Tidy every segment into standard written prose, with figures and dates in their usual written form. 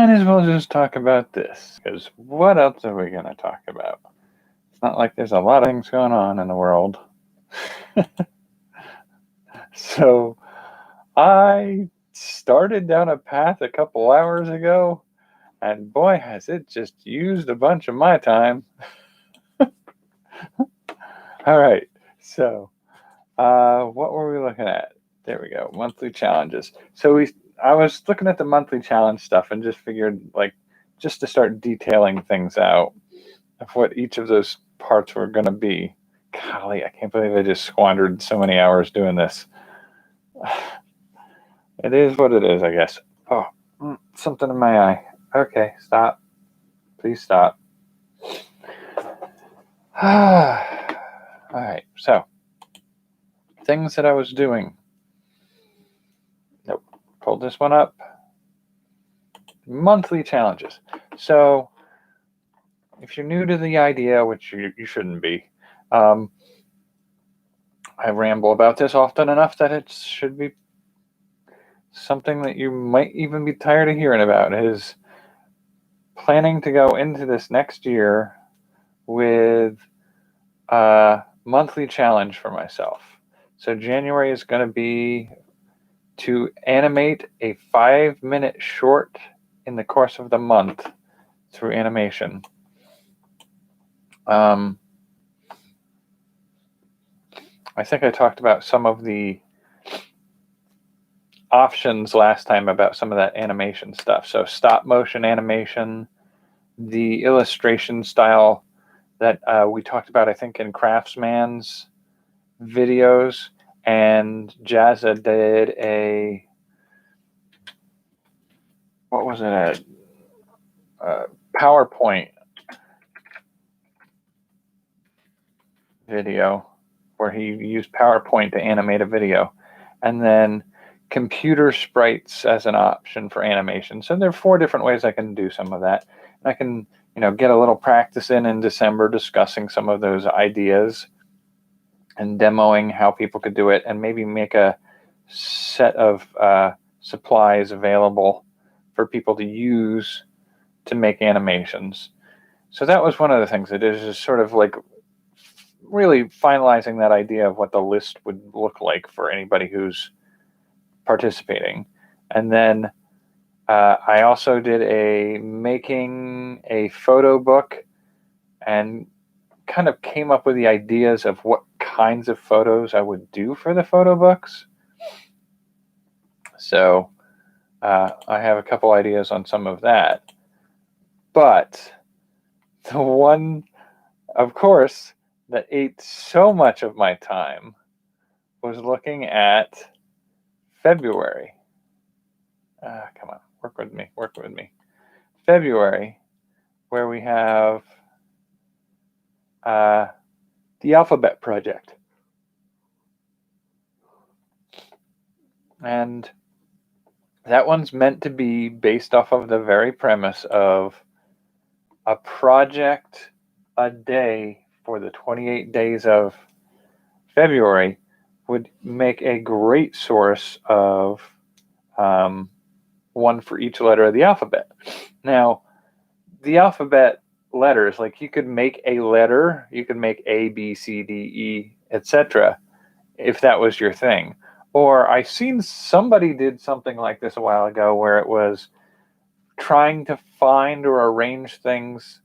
might as well just talk about this, because what else are we going to talk about? It's not like there's a lot of things going on in the world. So I started down a path a couple hours ago, and boy, has it just used a bunch of my time. All right, so what were we looking at? There we go, monthly challenges. So I was looking at the monthly challenge stuff and just figured, like, just to start detailing things out of what each of those parts were going to be. Golly, I can't believe I just squandered so many hours doing this. It is what it is, I guess. Oh, something in my eye. Okay, stop. Please stop. All right, so things that I was doing. Nope, pulled this one up. Monthly challenges. So if you're new to the idea, which you shouldn't be, I ramble about this often enough that it should be something that you might even be tired of hearing about, is planning to go into this next year with a monthly challenge for myself. So January is going to be to animate a 5-minute short in the course of the month through animation. I think I talked about some of the options last time about some of that animation stuff. So stop motion animation, the illustration style that we talked about, I think, in Craftsman's videos, and Jazza did a, what was it, a PowerPoint video where he used PowerPoint to animate a video, and then computer sprites as an option for animation. So there are 4 different ways I can do some of that. And I can, get a little practice in December discussing some of those ideas and demoing how people could do it, and maybe make a set of supplies available for people to use to make animations. So that was one of the things. It is just sort of like really finalizing that idea of what the list would look like for anybody who's participating. And then I also did making a photo book, and kind of came up with the ideas of what kinds of photos I would do for the photo books. So I have a couple ideas on some of that. But the one, of course, that ate so much of my time was looking at February. Come on, work with me. February, where we have the Alphabet Project. And that one's meant to be based off of the very premise of a project a day for the 28 days of February would make a great source of one for each letter of the alphabet. Now, the alphabet letters, like, you could make a letter, you could make A, B, C, D, E, etc., if that was your thing. Or I seen somebody did something like this a while ago, where it was trying to find or arrange things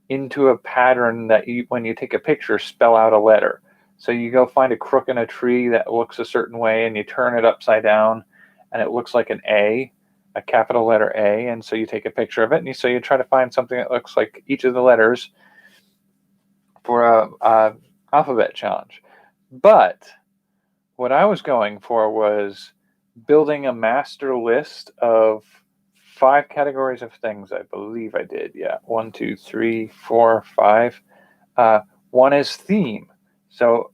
into a pattern that when you take a picture, spell out a letter. So you go find a crook in a tree that looks a certain way, and you turn it upside down, and it looks like an A, a capital letter A, and so you take a picture of it, and so you try to find something that looks like each of the letters for a alphabet challenge. But what I was going for was building a master list of 5 categories of things. I believe I did. Yeah, 1, 2, 3, 4, 5. One is theme. So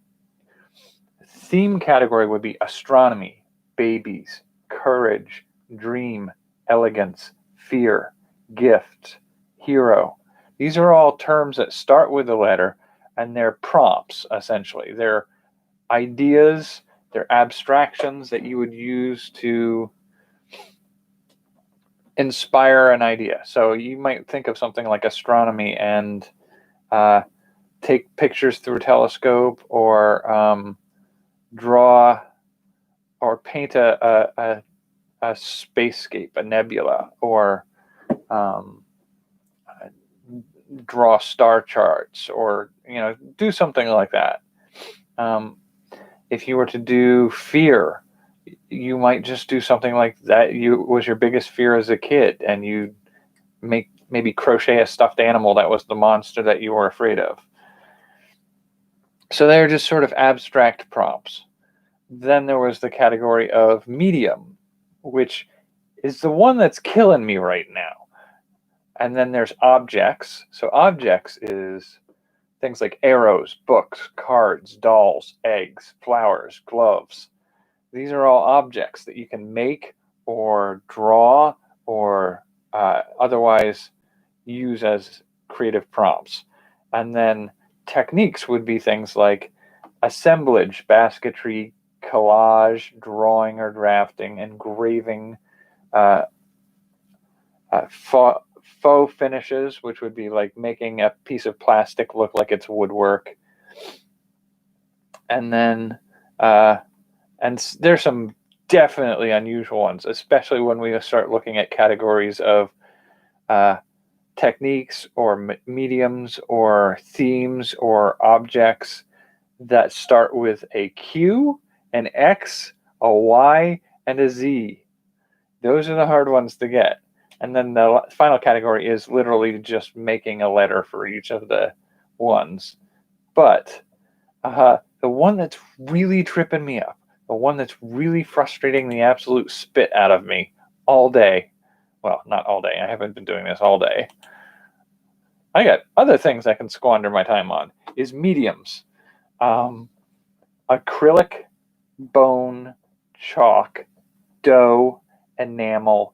theme category would be astronomy, babies, courage, dream, elegance, fear, gift, hero. These are all terms that start with a letter, and they're prompts, essentially. They're ideas, they're abstractions that you would use to inspire an idea. So you might think of something like astronomy and take pictures through a telescope, or draw or paint a spacescape, a nebula, or draw star charts, or do something like that. If you were to do fear, you might just do something like that. Was your biggest fear as a kid, and you maybe crochet a stuffed animal that was the monster that you were afraid of. So they're just sort of abstract prompts. Then there was the category of medium, which is the one that's killing me right now. And then there's objects. So objects is things like arrows, books, cards, dolls, eggs, flowers, gloves. These are all objects that you can make or draw or otherwise use as creative prompts. And then techniques would be things like assemblage, basketry, collage, drawing or drafting, engraving, faux finishes, which would be like making a piece of plastic look like it's woodwork. And then and there's some definitely unusual ones, especially when we start looking at categories of techniques or mediums or themes or objects that start with a Q, an X, a Y, and a Z. Those are the hard ones to get. And then the final category is literally just making a letter for each of the ones. But the one that's really tripping me up, the one that's really frustrating the absolute spit out of me all day. Well, not all day. I haven't been doing this all day. I got other things I can squander my time on, is mediums. Acrylic, bone, chalk, dough, enamel,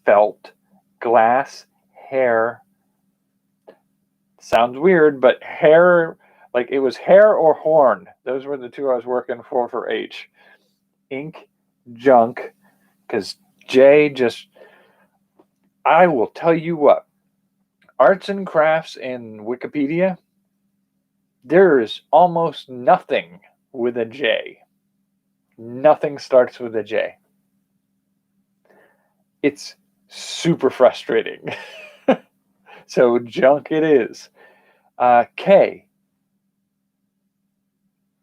felt, glass, hair. Sounds weird, but hair, like it was hair or horn. Those were the two I was working for H. Ink, junk, because J just, I will tell you what, arts and crafts in Wikipedia, there is almost nothing with a J. Nothing starts with a J. It's super frustrating. So junk it is. K.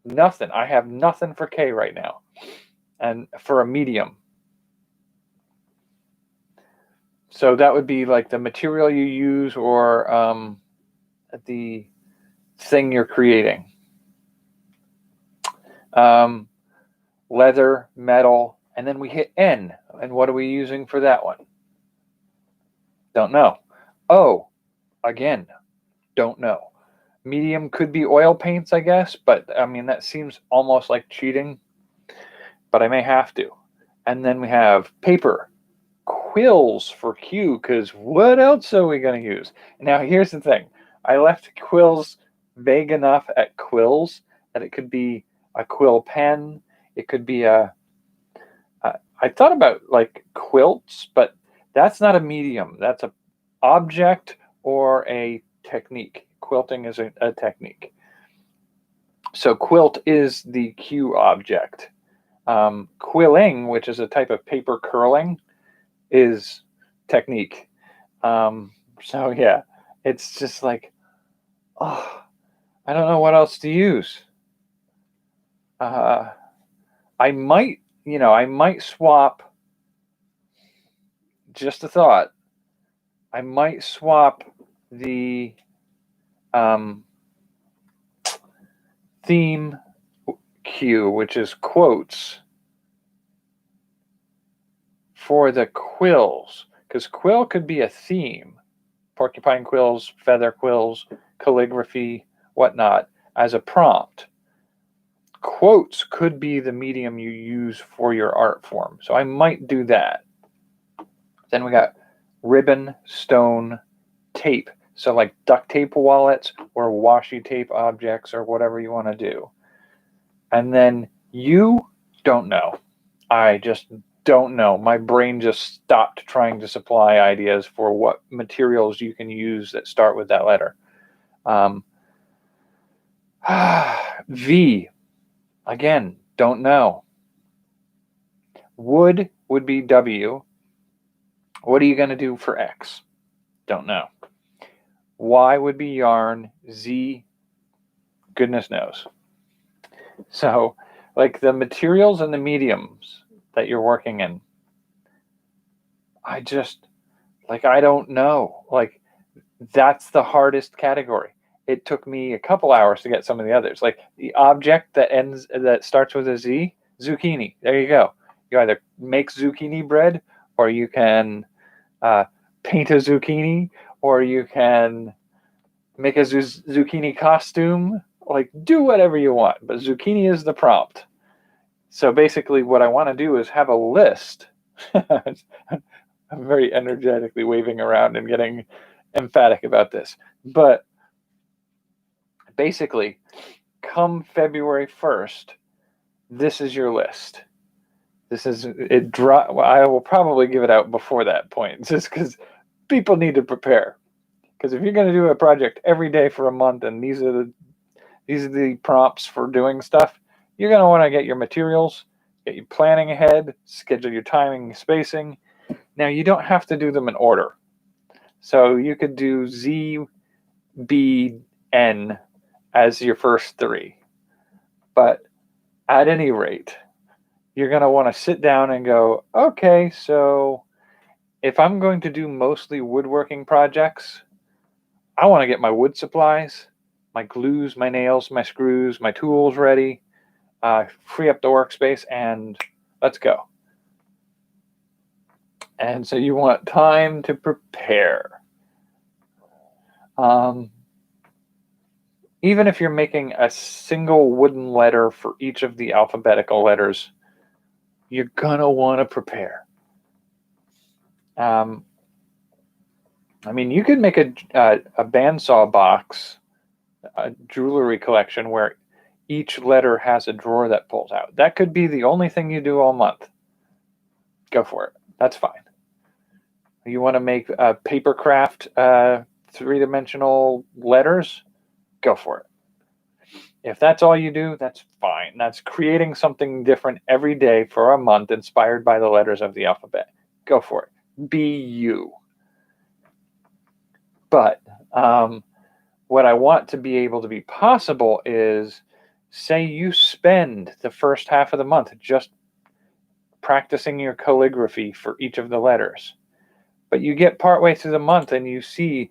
Nothing. I have nothing for K right now. And for a medium. So that would be like the material you use, or the thing you're creating. Leather, metal, and then we hit N. And what are we using for that one? Don't know. O, again, don't know. Medium could be oil paints, I guess, but I mean, that seems almost like cheating, but I may have to. And then we have paper, quills for Q, because what else are we going to use? Now, here's the thing. I left quills vague enough at quills that it could be a quill pen. It could be I thought about like quilts, but that's not a medium. That's a object or a technique. Quilting is a technique. So quilt is the Q object. Quilling, which is a type of paper curling, is technique. So yeah, it's just like, oh, I don't know what else to use. I might swap, just a thought, I might swap the theme Q, which is quotes, for the quills, because quill could be a theme. Porcupine quills, feather quills, calligraphy, whatnot, as a prompt. Quotes could be the medium you use for your art form. So I might do that. Then we got ribbon, stone, tape. So like duct tape wallets or washi tape objects or whatever you want to do. And then you don't know. I just don't know. My brain just stopped trying to supply ideas for what materials you can use that start with that letter. V, again, don't know. Wood would be W. What are you going to do for X? Don't know. Y would be yarn. Z, goodness knows. So, like the materials and the mediums that you're working in, I don't know. Like, that's the hardest category. It took me a couple hours to get some of the others. Like the object that starts with a Z, zucchini. There you go. You either make zucchini bread, or you can paint a zucchini, or you can make a zucchini costume. Like, do whatever you want, but zucchini is the prompt. So basically what I want to do is have a list. I'm very energetically waving around and getting emphatic about this. But basically, come February 1st, this is your list. This is it. I will probably give it out before that point, just because people need to prepare. Because if you're going to do a project every day for a month, and these are the prompts for doing stuff, you're going to want to get your materials, get your planning ahead, schedule your timing, spacing. Now, you don't have to do them in order. So you could do Z, B, N as your first three. But at any rate, you're going to want to sit down and go, okay, so if I'm going to do mostly woodworking projects, I want to get my wood supplies, my glues, my nails, my screws, my tools ready, free up the workspace, and let's go. And so you want time to prepare. Even if you're making a single wooden letter for each of the alphabetical letters, you're going to want to prepare. I mean, you could make a bandsaw box, a jewelry collection where each letter has a drawer that pulls out. That could be the only thing you do all month. Go for it. That's fine. You want to make paper craft three-dimensional letters? Go for it. If that's all you do, that's fine. That's creating something different every day for a month inspired by the letters of the alphabet. Go for it. Be you. But what I want to be able to be possible is, say you spend the first half of the month just practicing your calligraphy for each of the letters. But you get partway through the month and you see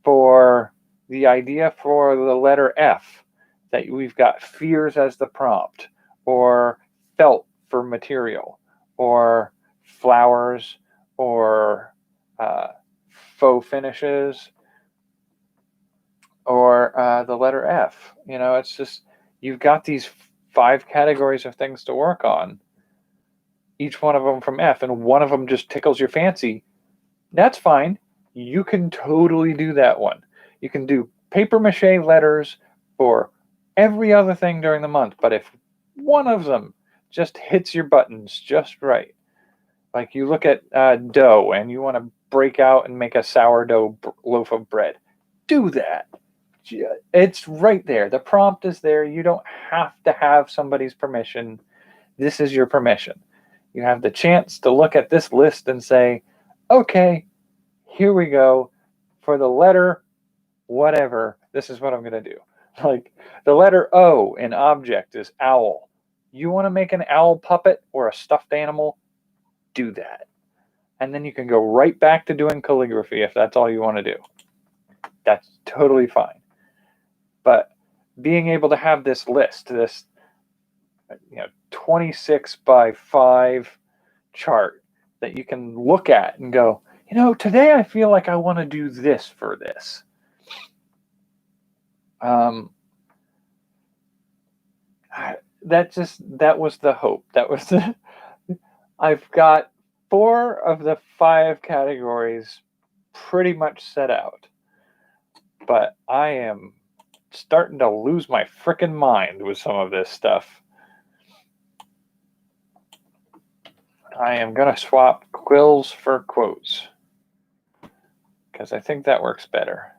for the idea for the letter F that we've got fears as the prompt, or felt for material, or flowers, or faux finishes, or the letter F. It's just, you've got these 5 categories of things to work on, each one of them from F, and one of them just tickles your fancy. That's fine. You can totally do that one. You can do paper mache letters for every other thing during the month, but if one of them just hits your buttons just right, like you look at dough and you want to break out and make a sourdough loaf of bread, do that. It's right there. The prompt is there. You don't have to have somebody's permission. This is your permission. You have the chance to look at this list and say, okay, here we go. For the letter whatever, this is what I'm going to do. Like the letter O in object is owl. You want to make an owl puppet or a stuffed animal? Do that. And then you can go right back to doing calligraphy if that's all you want to do. That's totally fine. But being able to have this list, this 26 by 5 chart that you can look at and go, today I feel like I want to do this for this. That was the hope. I've got 4 of the 5 categories pretty much set out, but I am starting to lose my frickin' mind with some of this stuff. I am going to swap quills for quotes because I think that works better.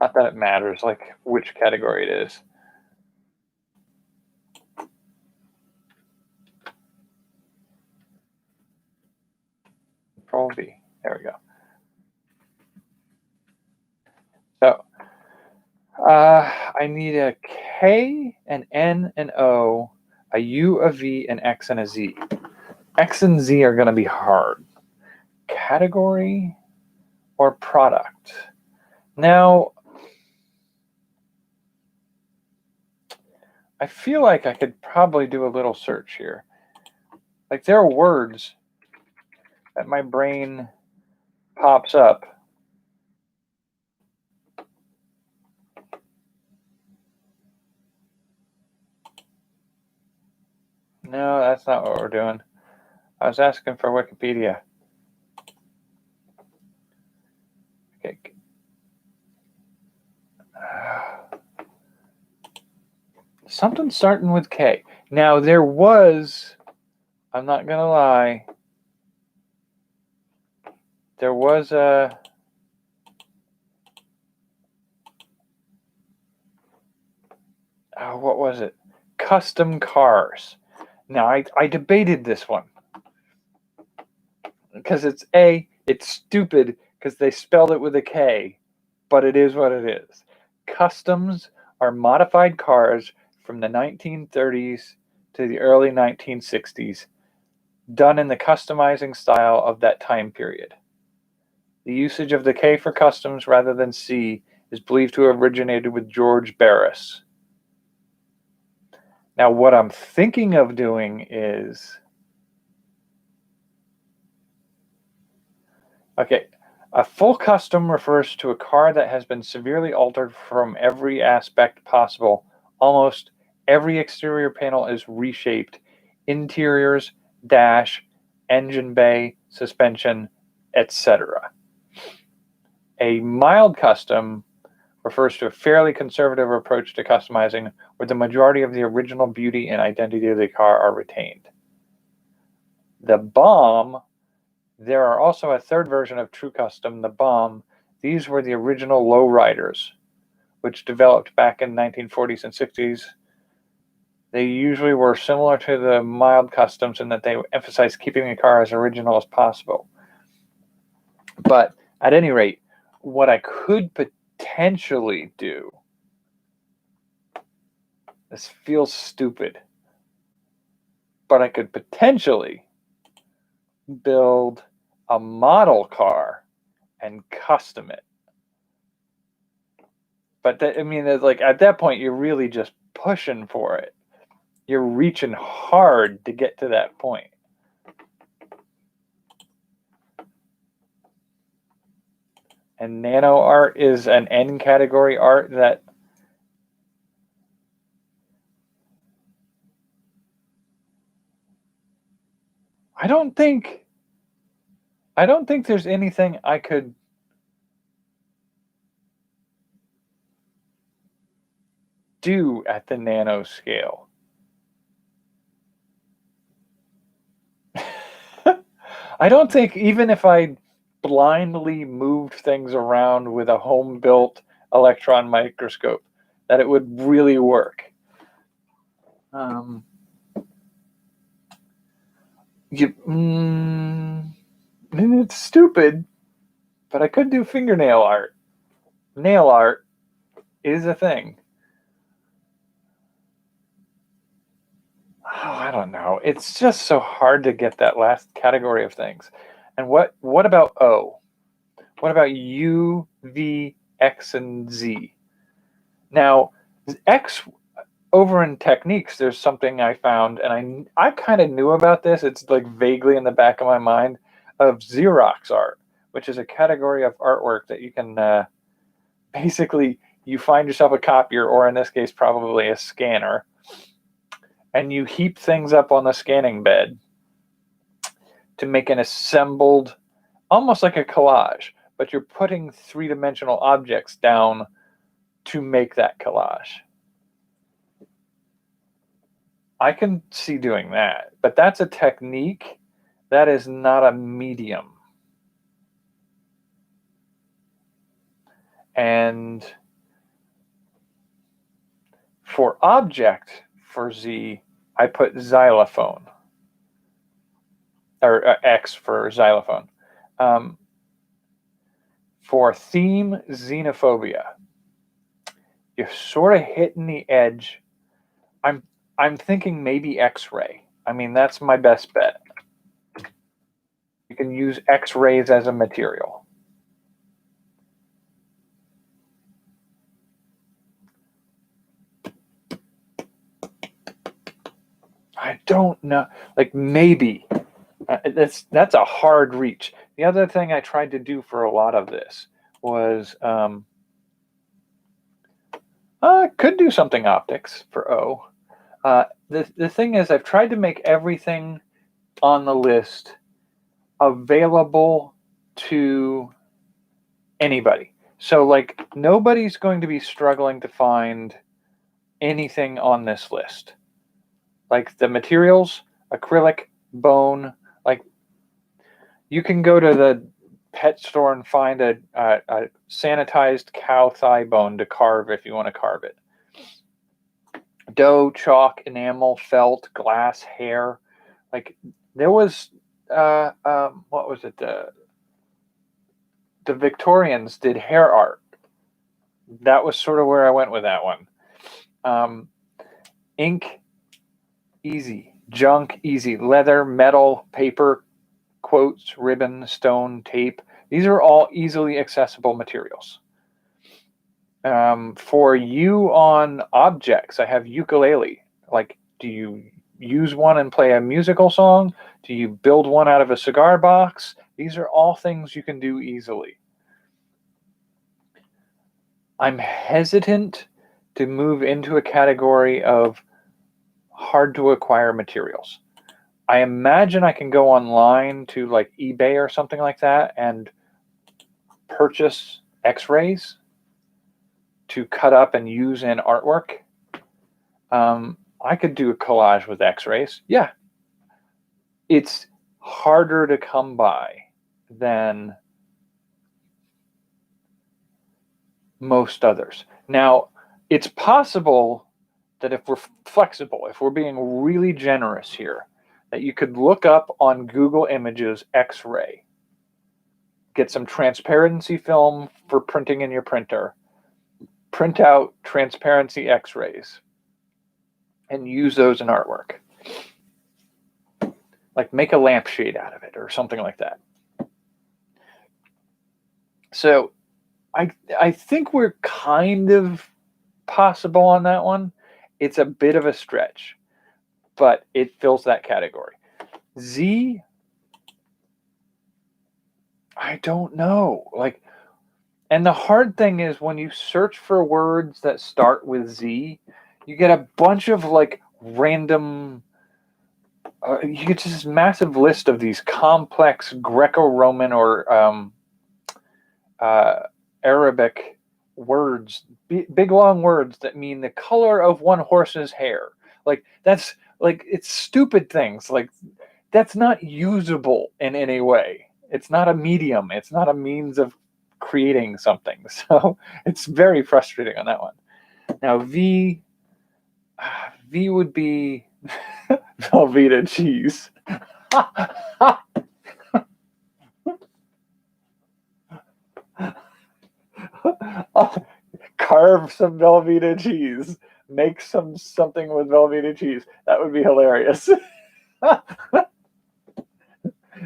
Not that it matters, like, which category it is. Control V. There we go. So I need a K, an N, an O, a U, a V, an X, and a Z. X and Z are going to be hard. Category or product? Now, I feel like I could probably do a little search here. Like, there are words that my brain pops up. No, that's not what we're doing. I was asking for Wikipedia. Okay. Something starting with K. Now, there was, I'm not going to lie, there was a, what was it? Custom cars. Now, I debated this one because it's stupid because they spelled it with a K, but it is what it is. Customs are modified cars from the 1930s to the early 1960s, done in the customizing style of that time period. The usage of the K for customs rather than C is believed to have originated with George Barris. Now, what I'm thinking of doing is, okay, a full custom refers to a car that has been severely altered from every aspect possible. Almost every exterior panel is reshaped. Interiors, dash, engine bay, suspension, etc. A mild custom refers to a fairly conservative approach to customizing where the majority of the original beauty and identity of the car are retained. The bomb, there are also a third version of true custom, the bomb. These were the original lowriders, which developed back in the 1940s and 60s. They usually were similar to the mild customs in that they emphasized keeping the car as original as possible. But at any rate, what I could potentially do, this feels stupid, but I could potentially build a model car and custom it. But that, I mean, it's like at that point, you're really just pushing for it. You're reaching hard to get to that point. And Nano Art is an N category art that I don't think there's anything I could do at the nano scale. I don't think even if I blindly moved things around with a home-built electron microscope that it would really work. It's stupid, but I could do fingernail art. Nail art is a thing. Oh, I don't know. It's just so hard to get that last category of things. And what about O? What about U, V, X, and Z? Now, X, over in techniques, there's something I found, and I kind of knew about this. It's like vaguely in the back of my mind, of Xerox Art, which is a category of artwork that you can basically, you find yourself a copier, or in this case, probably a scanner, and you heap things up on the scanning bed to make an assembled, almost like a collage, but you're putting three-dimensional objects down to make that collage. I can see doing that, but that's a technique. That is not a medium. And for object, for Z, I put xylophone, or X for xylophone. For theme, xenophobia. You're sort of hitting the edge. I'm thinking maybe X-ray. I mean, that's my best bet. You can use X-rays as a material. I don't know. Like, maybe. That's a hard reach. The other thing I tried to do for a lot of this was I could do something optics for O. The thing is, I've tried to make everything on the list available to anybody. So, like, nobody's going to be struggling to find anything on this list. Like, the materials, acrylic, bone, like, you can go to the pet store and find a sanitized cow thigh bone to carve if you want to carve it. Dough, chalk, enamel, felt, glass, hair. Like, there was, what was it? The Victorians did hair art. That was sort of where I went with that one. Ink, easy. Junk, easy. Leather, metal, paper, quotes, ribbon, stone, tape. These are all easily accessible materials. For you on objects, I have ukulele. Like, do you use one and play a musical song? Do you build one out of a cigar box? These are all things you can do easily. I'm hesitant to move into a category of hard to acquire materials. I imagine I can go online to like eBay or something like that and purchase X-rays to cut up and use in artwork. I could do a collage with X-rays. Yeah. It's harder to come by than most others. Now, it's possible that if we're flexible, if we're being really generous here, that you could look up on Google Images X-ray, get some transparency film for printing in your printer, print out transparency X-rays, and use those in artwork. Like, make a lampshade out of it or something like that. So I think we're kind of possible on that one. It's a bit of a stretch, but it fills that category. Z, I don't know. Like, and the hard thing is when you search for words that start with Z, you get a bunch of like random, you get just this massive list of these complex Greco-Roman or Arabic words, big long words that mean the color of one horse's hair. Like, that's like, it's stupid things. Like, that's not usable in any way. It's not a medium. It's not a means of creating something. So it's very frustrating on that one. Now V would be Velveeta cheese. Carve some Velveeta cheese. Make something with Velveeta cheese. That would be hilarious.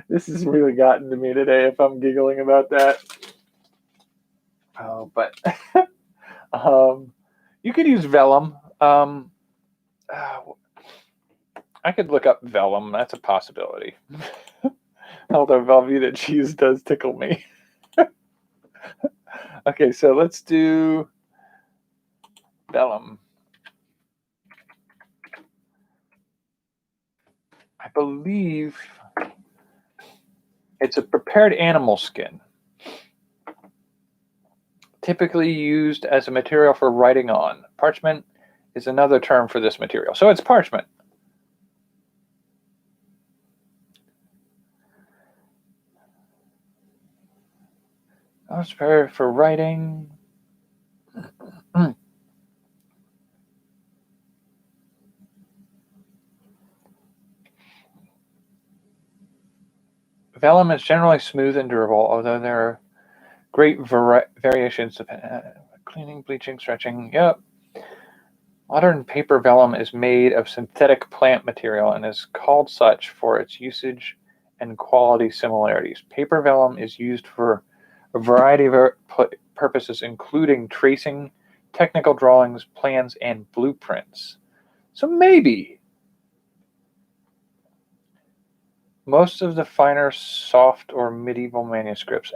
This has really gotten to me today if I'm giggling about that. Oh, but you could use vellum. I could look up vellum. That's a possibility. Although Velveeta cheese does tickle me. Okay, so let's do vellum. I believe it's a prepared animal skin. typically used as a material for writing on. Parchment is another term for this material. So it's parchment. It's for writing. Vellum is generally smooth and durable, although there are great variations of cleaning, bleaching, stretching. Yep. Modern paper vellum is made of synthetic plant material and is called such for its usage and quality similarities. Paper vellum is used for a variety of purposes, including tracing, technical drawings, plans, and blueprints. So maybe most of the finer, soft, or medieval manuscripts,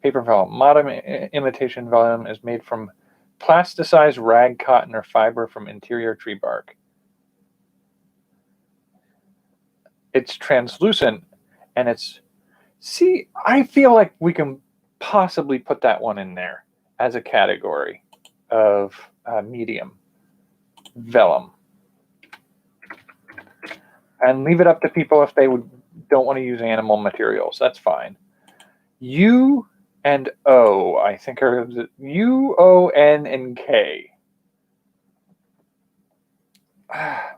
paper vellum. Modern imitation vellum is made from plasticized rag, cotton, or fiber from interior tree bark. It's translucent, and it's... See, I feel like we can possibly put that one in there as a category of medium vellum. And leave it up to people if they don't want to use animal materials. That's fine. U and O, I think, are U, O, N, and K. I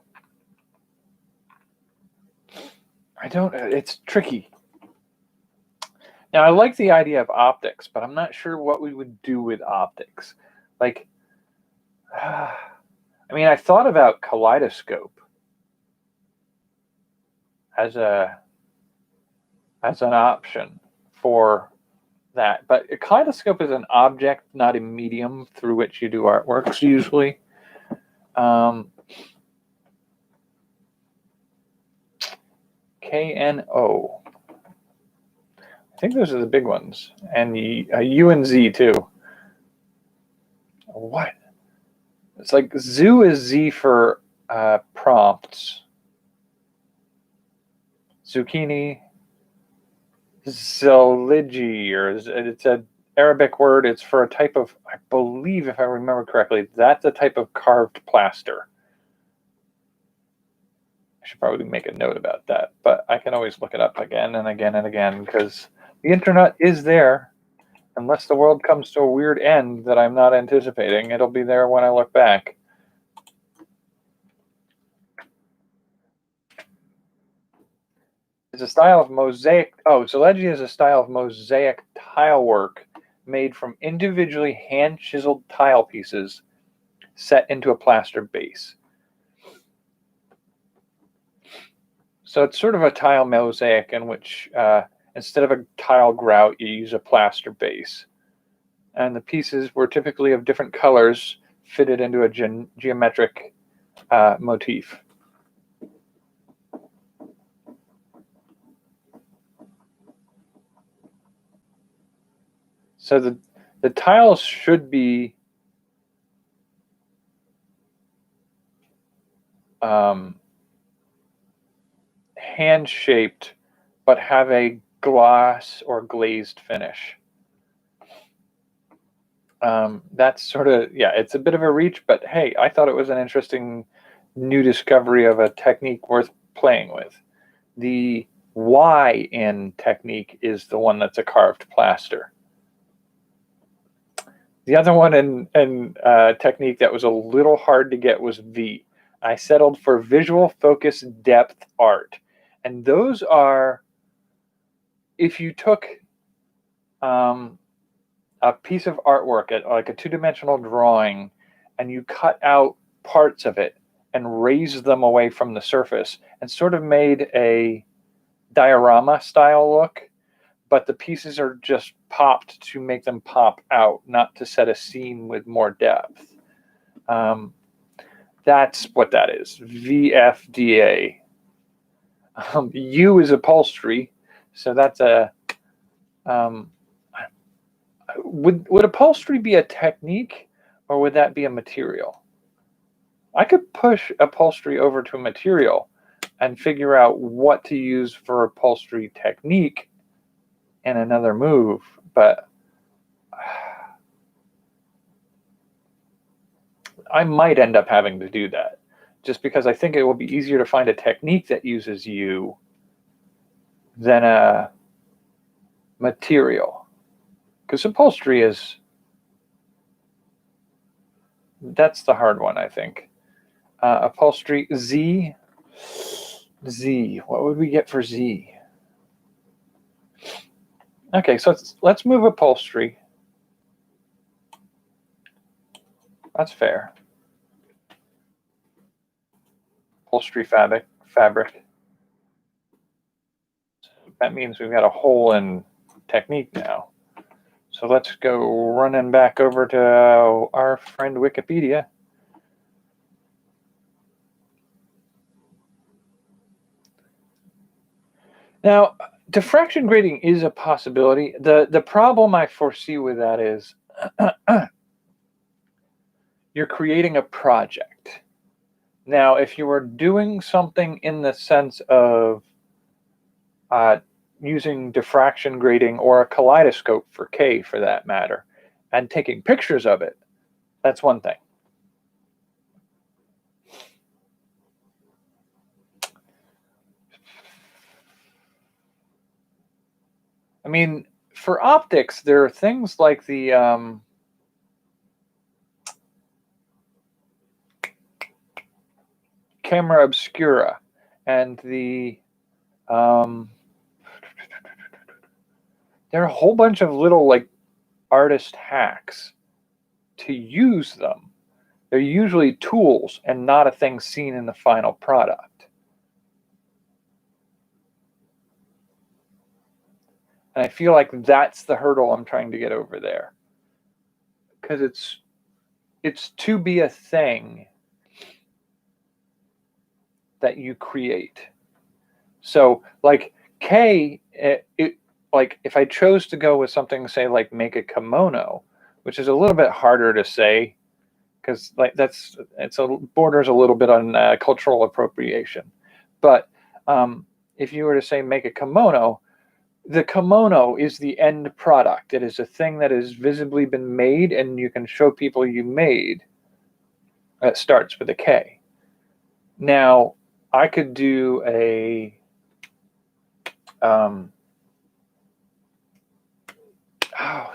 don't... It's tricky. Now, I like the idea of optics, but I'm not sure what we would do with optics. Like, I mean, I thought about kaleidoscope as an option for that, but a kaleidoscope is an object, not a medium through which you do artworks usually. K and O. I think those are the big ones, and U and Z too. What? It's like zoo is Z for prompts. Zucchini, zeligi, or it's an Arabic word. It's for a type of, I believe, if I remember correctly, that's a type of carved plaster. I should probably make a note about that, but I can always look it up again and again and again, because the internet is there. Unless the world comes to a weird end that I'm not anticipating, it'll be there when I look back. It's a style of mosaic. Oh, zeligi is a style of mosaic tile work made from individually hand-chiseled tile pieces set into a plaster base. So it's sort of a tile mosaic in which instead of a tile grout, you use a plaster base. And the pieces were typically of different colors fitted into a geometric motif. So the tiles should be hand-shaped, but have a gloss or glazed finish. That's sort of, yeah, it's a bit of a reach, but hey, I thought it was an interesting new discovery of a technique worth playing with. The Y in technique is the one that's a carved plaster. The other one in technique that was a little hard to get was V. I settled for visual focus depth art. And those are, if you took a piece of artwork, like a two-dimensional drawing, and you cut out parts of it and raised them away from the surface and sort of made a diorama style look, but the pieces are just popped to make them pop out, not to set a scene with more depth. That's what that is, VFDA. U is upholstery, so that's a... Would upholstery be a technique, or would that be a material? I could push upholstery over to a material and figure out what to use for upholstery technique in another move, but I might end up having to do that, just because I think it will be easier to find a technique that uses you than a material. Because upholstery that's the hard one, I think. Upholstery, Z, what would we get for Z? Okay, so let's move upholstery. That's fair. Upholstery fabric. That means we've got a hole in technique now. So let's go running back over to our friend Wikipedia. Now, diffraction grading is a possibility. The problem I foresee with that is you're creating a project. Now, if you were doing something in the sense of using diffraction grading or a kaleidoscope for K for that matter, and taking pictures of it, that's one thing. I mean, for optics, there are things like the camera obscura and the there are a whole bunch of little like artist hacks to use them. They're usually tools and not a thing seen in the final product. And I feel like that's the hurdle I'm trying to get over there. Because it's to be a thing that you create. So like K, like if I chose to go with something, say like make a kimono, which is a little bit harder to say, because like borders a little bit on cultural appropriation. But if you were to say make a kimono, the kimono is the end product. It is a thing that has visibly been made, and you can show people you made. That starts with a K. Now, I could do a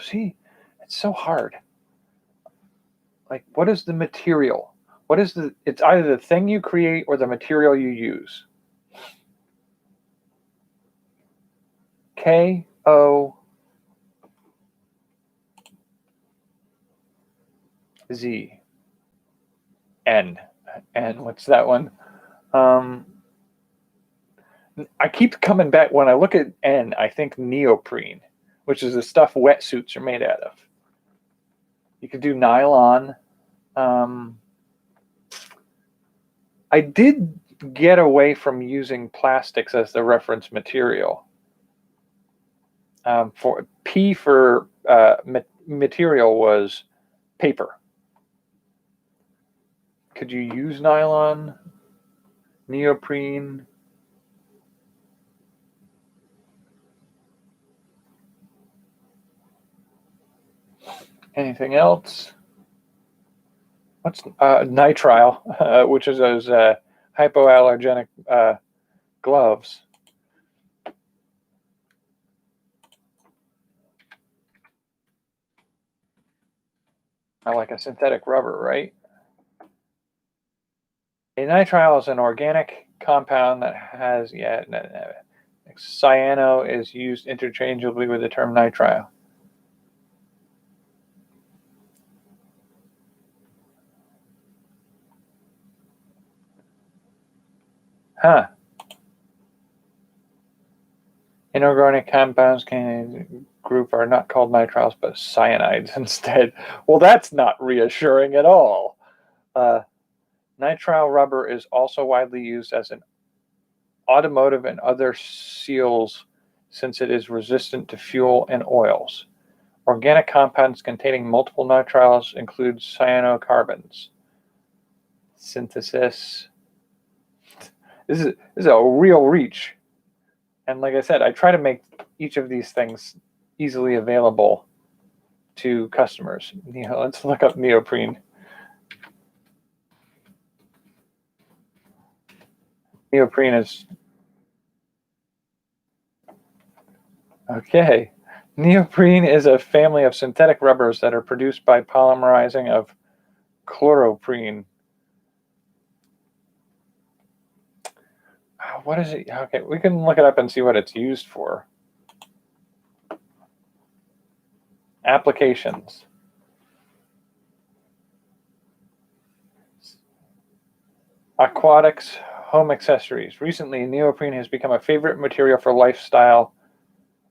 see, it's so hard. Like, what is the material? It's either the thing you create or the material you use. K-O-Z. N. What's that one? I keep coming back. When I look at N, I think neoprene, which is the stuff wetsuits are made out of. You could do nylon. I did get away from using plastics as the reference material. For P for material was paper. Could you use nylon, neoprene? Anything else? What's nitrile, which is those hypoallergenic gloves. I like a synthetic rubber, right? A nitrile is an organic compound that has, cyano is used interchangeably with the term nitrile. Huh. Inorganic compounds group are not called nitriles, but cyanides instead. Well, that's not reassuring at all. Nitrile rubber is also widely used as an automotive and other seals since it is resistant to fuel and oils. Organic compounds containing multiple nitriles include cyanocarbons. Synthesis. This is a real reach. And like I said, I try to make each of these things easily available to customers. Let's look up neoprene. Neoprene is... Okay. Neoprene is a family of synthetic rubbers that are produced by polymerizing of chloroprene. What is it? Okay, we can look it up and see what it's used for. Applications. Aquatics, home accessories. Recently, neoprene has become a favorite material for lifestyle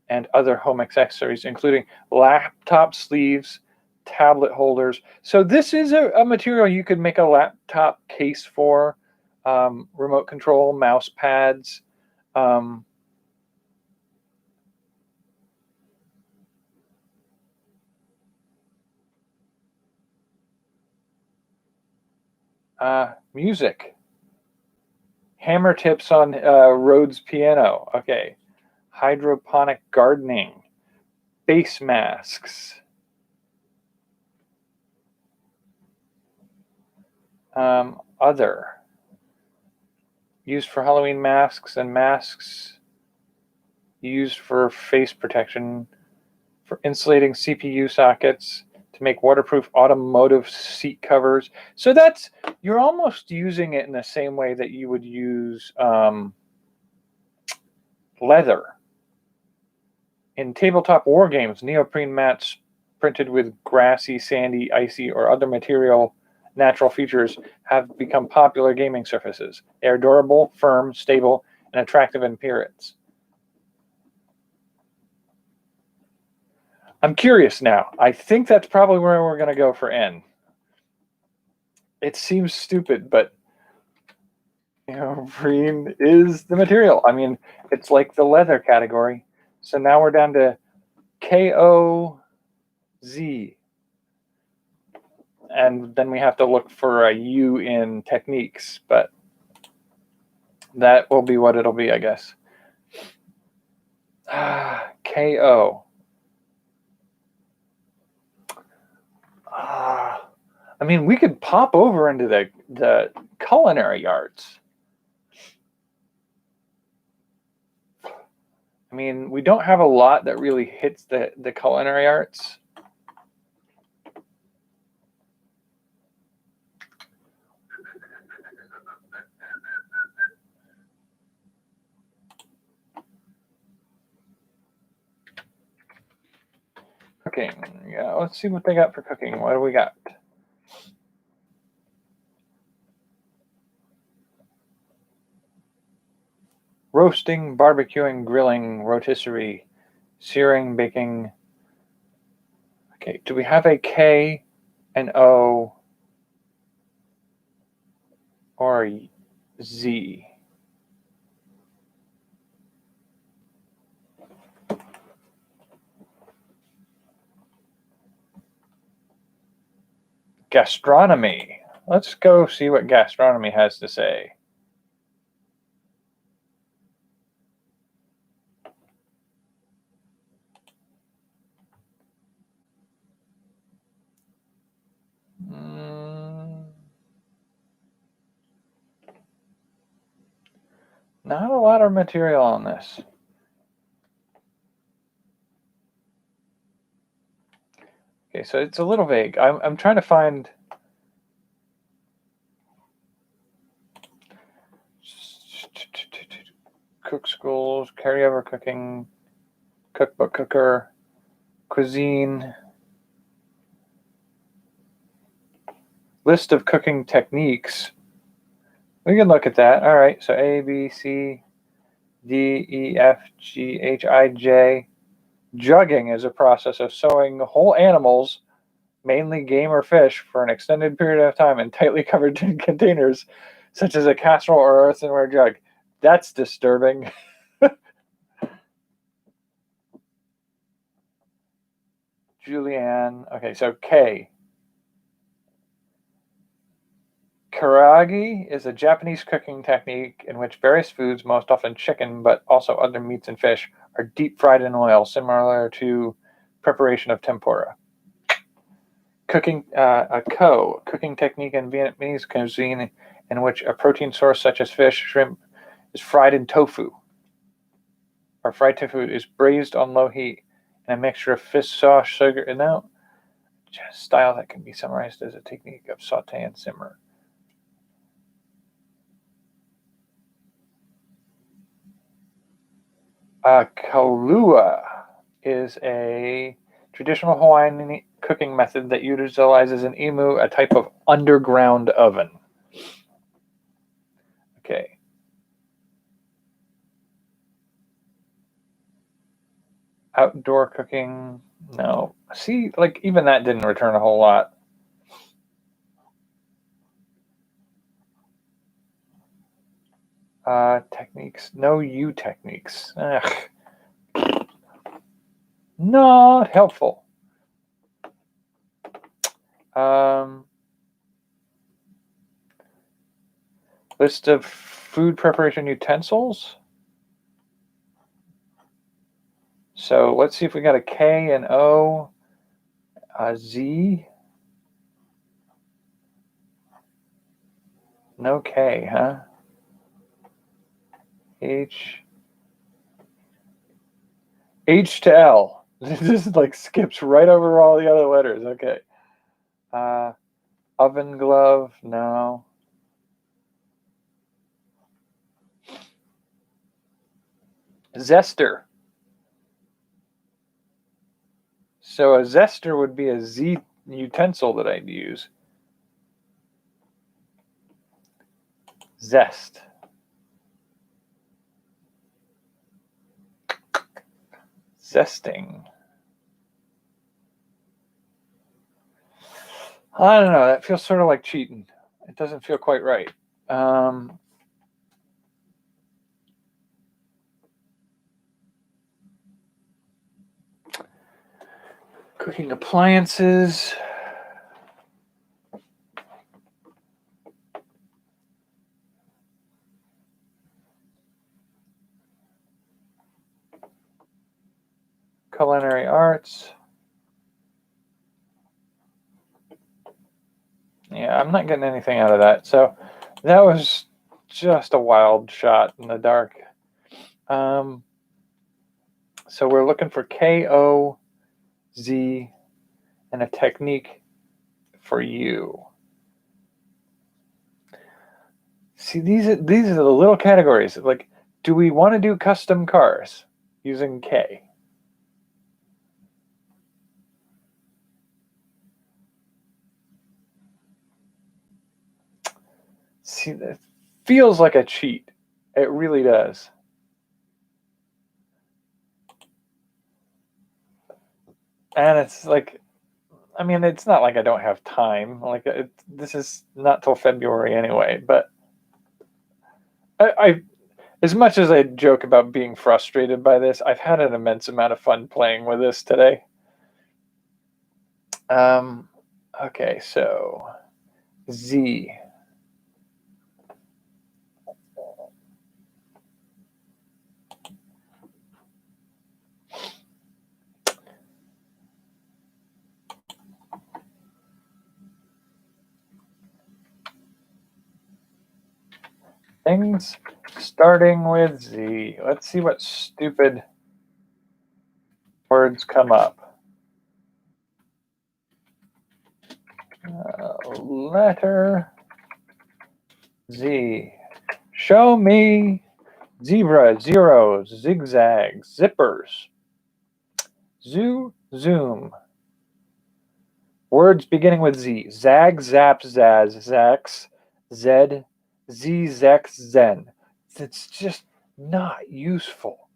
and other home accessories, including laptop sleeves, tablet holders. So this is a material you could make a laptop case for, remote control, mouse pads. Music. Hammer tips on Rhodes piano. Okay. Hydroponic gardening. Face masks. Other. Used for Halloween masks and masks used for face protection, for insulating CPU sockets, to make waterproof automotive seat covers. So that's, you're almost using it in the same way that you would use leather. In tabletop war games, neoprene mats printed with grassy, sandy, icy, or other material natural features have become popular gaming surfaces. They are durable, firm, stable, and attractive in appearance. I'm curious now. I think that's probably where we're going to go for N. It seems stupid, but neoprene is the material. I mean, it's like the leather category. So now we're down to KOZ. And then we have to look for a U in techniques, but that will be what it'll be, I guess. KO. I mean, we could pop over into the culinary arts. I mean, we don't have a lot that really hits the culinary arts. Cooking. Yeah, let's see what they got for cooking. What do we got? Roasting, barbecuing, grilling, rotisserie, searing, baking. Okay, do we have a K, an O, or a Z? Gastronomy. Let's go see what gastronomy has to say. Not a lot of material on this. Okay, so it's a little vague. I'm trying to find cook schools, carryover cooking, cookbook cooker, cuisine, list of cooking techniques. We can look at that. All right, so A, B, C, D, E, F, G, H, I, J. Jugging is a process of sewing whole animals, mainly game or fish, for an extended period of time in tightly covered containers, such as a casserole or earthenware jug. That's disturbing. Julianne. Okay, so K. Karagi is a Japanese cooking technique in which various foods, most often chicken, but also other meats and fish, are deep fried in oil, similar to preparation of tempura. Cooking, a cooking technique in Vietnamese cuisine in which a protein source such as fish, shrimp, is fried in tofu. Or fried tofu is braised on low heat in a mixture of fish sauce, sugar, and now style that can be summarized as a technique of saute and simmer. Kaulua is a traditional Hawaiian cooking method that utilizes an imu, a type of underground oven. Okay. Outdoor cooking, no. See, like even that didn't return a whole lot. Techniques, no U techniques. Ugh. Not helpful. List of food preparation utensils. So let's see if we got a K, an O, a Z. No K, huh? H to L. This like skips right over all the other letters. Okay. Oven glove, no. Zester. So a zester would be a Z utensil that I'd use. Zest. Zesting. I don't know. That feels sort of like cheating. It doesn't feel quite right. Cooking appliances. Culinary arts. Yeah, I'm not getting anything out of that. So that was just a wild shot in the dark. So we're looking for K-O-Z and a technique for you. See, these are the little categories. Like, do we want to do custom cars using K? See, that feels like a cheat. It really does. And it's like, I mean, it's not like I don't have time. Like, this is not till February anyway. But I, as much as I joke about being frustrated by this, I've had an immense amount of fun playing with this today. Okay, so Z. Things starting with Z. Let's see what stupid words come up. Letter Z. Show me zebra, zeros, zigzags, zippers. Zoo, zoom. Words beginning with Z. Zag, zap, zaz, zax, zed, z, zex, zen. It's just not useful.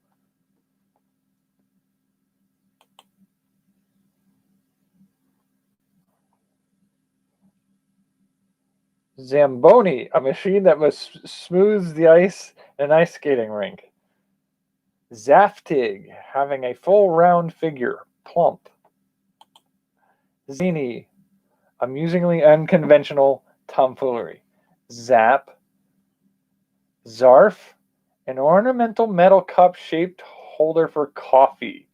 Zamboni, a machine that must smooth the ice in an ice skating rink. Zaftig, having a full round figure, plump. Zini, amusingly unconventional tomfoolery. Zap, zarf, an ornamental metal cup shaped holder for coffee.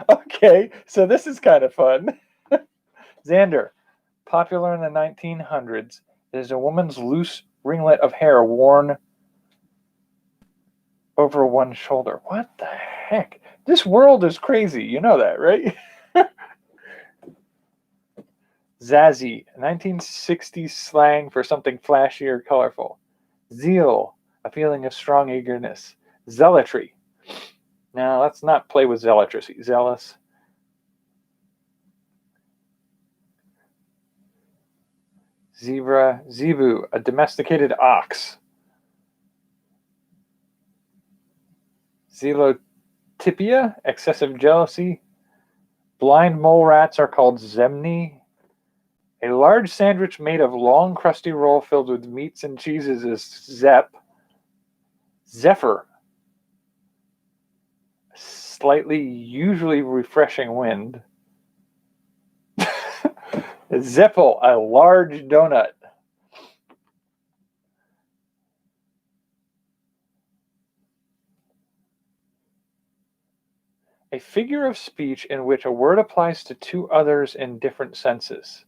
Okay, so this is kind of fun. Xander, popular in the 1900s, is a woman's loose ringlet of hair worn over one shoulder. What the heck? This world is crazy. You know that, right? Zazzy, 1960s slang for something flashy or colorful. Zeal, a feeling of strong eagerness. Zealotry. Now, let's not play with zealotry. Zealous. Zebra, zebu, a domesticated ox. Zealotypia, excessive jealousy. Blind mole rats are called zemni. A large sandwich made of long, crusty roll filled with meats and cheeses is zepp. Zephyr, slightly, usually refreshing wind. Zeppel, a large donut. A figure of speech in which a word applies to two others in different senses.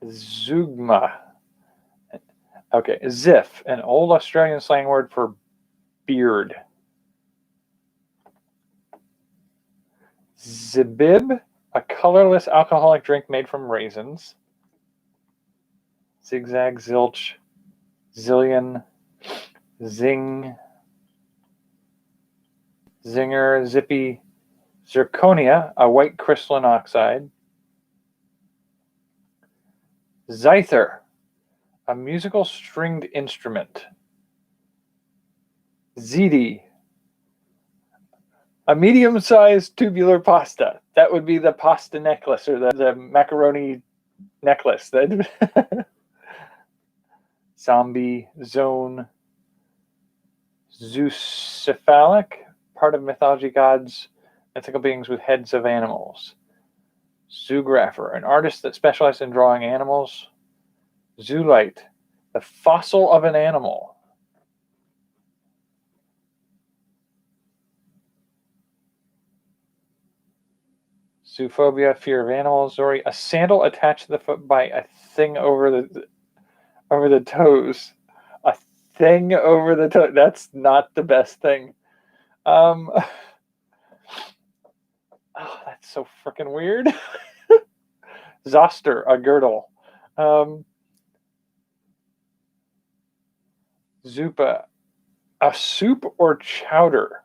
Zugma. Okay, ziff, an old Australian slang word for beard. Zibib, a colorless alcoholic drink made from raisins. Zigzag, zilch, zillion, zing, zinger, zippy. Zirconia, a white crystalline oxide. Zither, a musical stringed instrument. Ziti, a medium-sized tubular pasta. That would be the pasta necklace or the macaroni necklace. Zombie, zone, Zeucephalic, part of mythology gods, mythical beings with heads of animals. Zoographer, an artist that specialized in drawing animals. Zoolite, the fossil of an animal. Zoophobia, fear of animals. Zori, a sandal attached to the foot by a thing over the toes. A thing over the toe. That's not the best thing. Oh, that's so freaking weird. Zoster, a girdle. Zupa, a soup or chowder.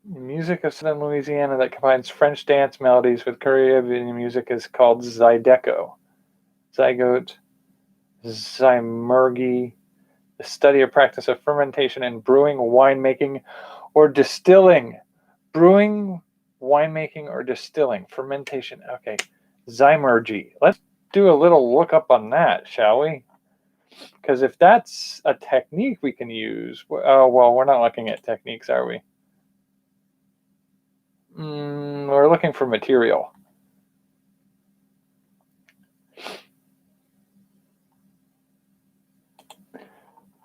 Music of Southern Louisiana that combines French dance melodies with Caribbean music is called Zydeco. Zygote, Zymurgy, the study or practice of fermentation and brewing, winemaking, or distilling. Brewing, winemaking, or distilling. Fermentation. Okay. Zymurgy. Let's do a little lookup on that, shall we? Because if that's a technique we can use, oh, well, we're not looking at techniques, are we? We're looking for material.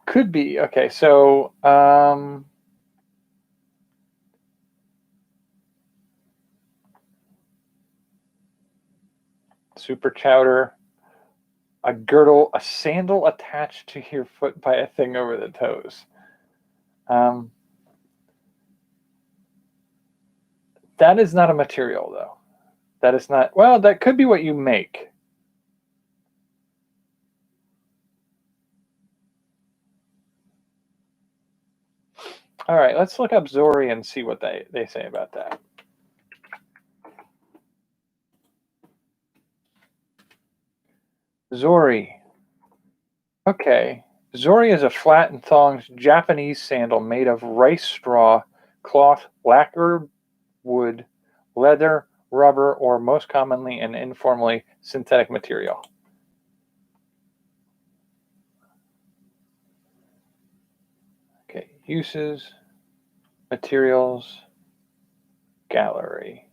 Could be. Okay, so super chowder, a girdle, a sandal attached to your foot by a thing over the toes. That is not a material, though. That is not. Well, that could be what you make. All right, let's look up Zori and see what they say about that. Zori. Okay. Zori is a flat and thonged Japanese sandal made of rice straw, cloth, lacquered wood, leather, rubber, or most commonly and informally synthetic material. Okay, uses, materials, gallery.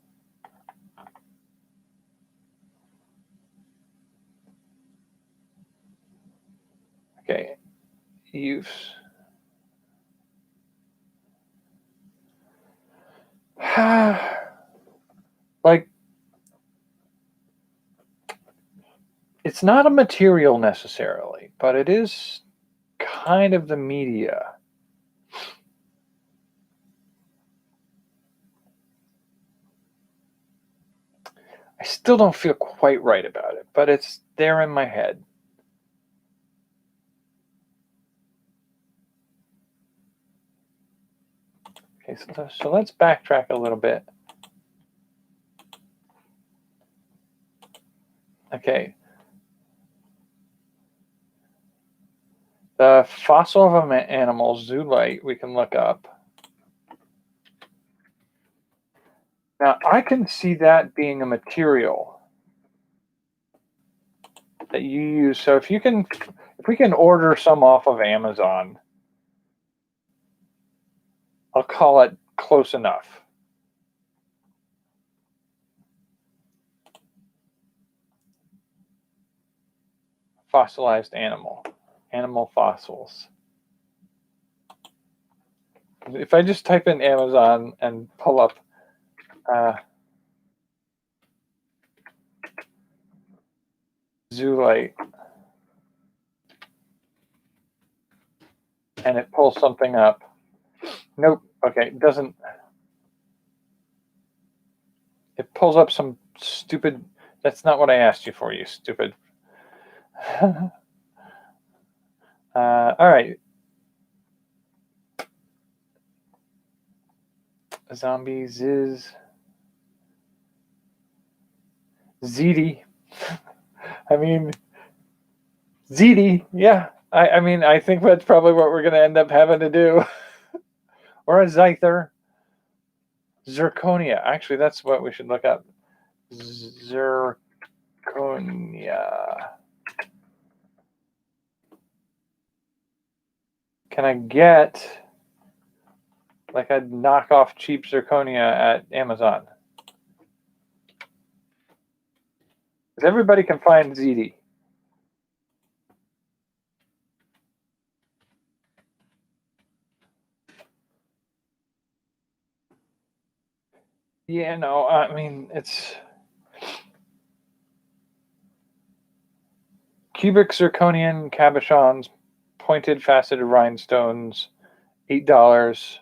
Okay, use. Like, It's not a material necessarily, but it is kind of the media. I still don't feel quite right about it, but it's there in my head. Okay, so let's backtrack a little bit. Okay. The fossil of an animal, zoolite, we can look up. Now, I can see that being a material that you use. So if we can order some off of Amazon, I'll call it close enough. Fossilized animal fossils. If I just type in Amazon and pull up zoolite, and it pulls something up. Nope. Okay, it doesn't. It pulls up some stupid. That's not what I asked you for, you stupid. All right. Zombies is ZD. I mean, ZD. Yeah. I mean, I think that's probably what we're going to end up having to do. Or a Zyther. Zirconia. Actually, that's what we should look up. Zirconia. Can I get like a knockoff cheap zirconia at Amazon? Because everybody can find ZD. Yeah, no, I mean, it's cubic zirconian cabochons, pointed faceted rhinestones, $8,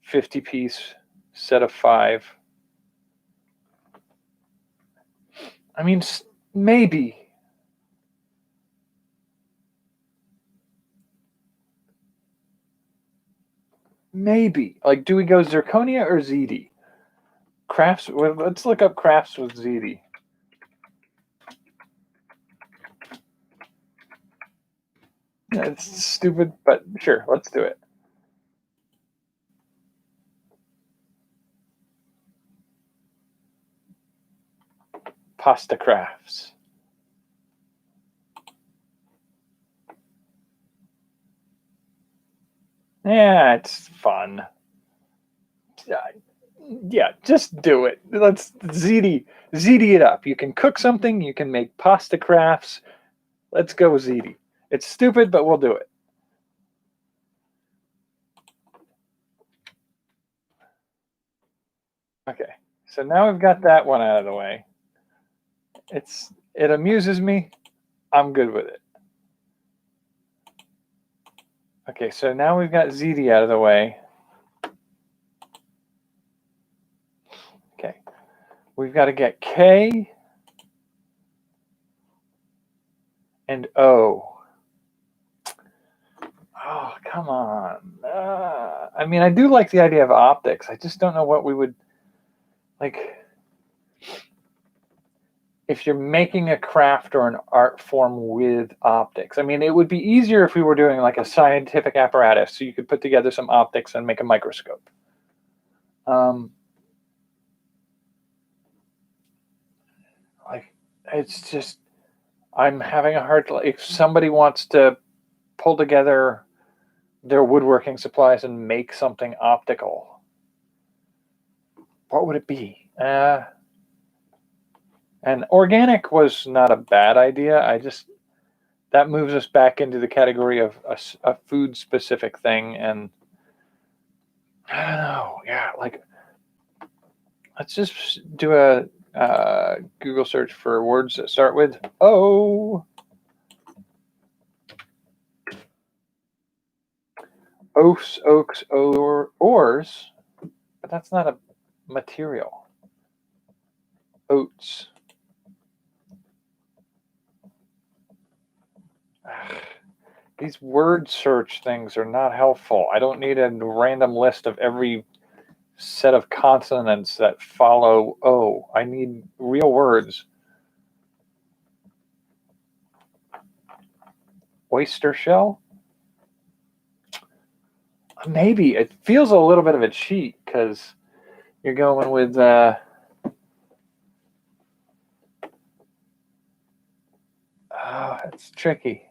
50-piece set of 5. I mean, maybe. Maybe. Like, do we go zirconia or ZD? Crafts. Well, let's look up crafts with ZD. It's stupid, but sure, let's do it. Pasta crafts. Yeah, it's fun. Yeah, just do it. Let's ZD it up. You can cook something. You can make pasta crafts. Let's go ZD. It's stupid, but we'll do it. Okay, so now we've got that one out of the way. It amuses me. I'm good with it. Okay, so now we've got ZD out of the way. Okay, we've got to get K and O. Oh, come on. I mean, I do like the idea of optics. I just don't know what we would like. If you're making a craft or an art form with optics. I mean, it would be easier if we were doing like a scientific apparatus, so you could put together some optics and make a microscope. Like, it's just, I'm having a hard, if somebody wants to pull together their woodworking supplies and make something optical, what would it be? And organic was not a bad idea. That moves us back into the category of a food specific thing. And I don't know. Yeah, like, let's just do a Google search for words that start with O. Oaks, oaks, ores, but that's not a material. Oats. Ugh. These word search things are not helpful. I don't need a random list of every set of consonants that follow O. I need real words. Oyster shell? Maybe. It feels a little bit of a cheat because you're going with it's tricky.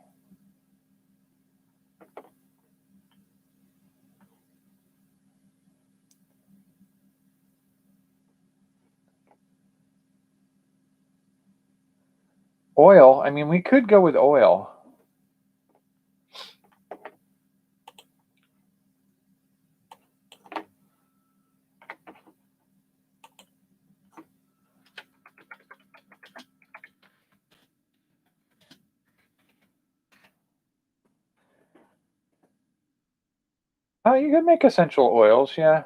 Oil. I mean, we could go with oil. Oh, you could make essential oils, yeah.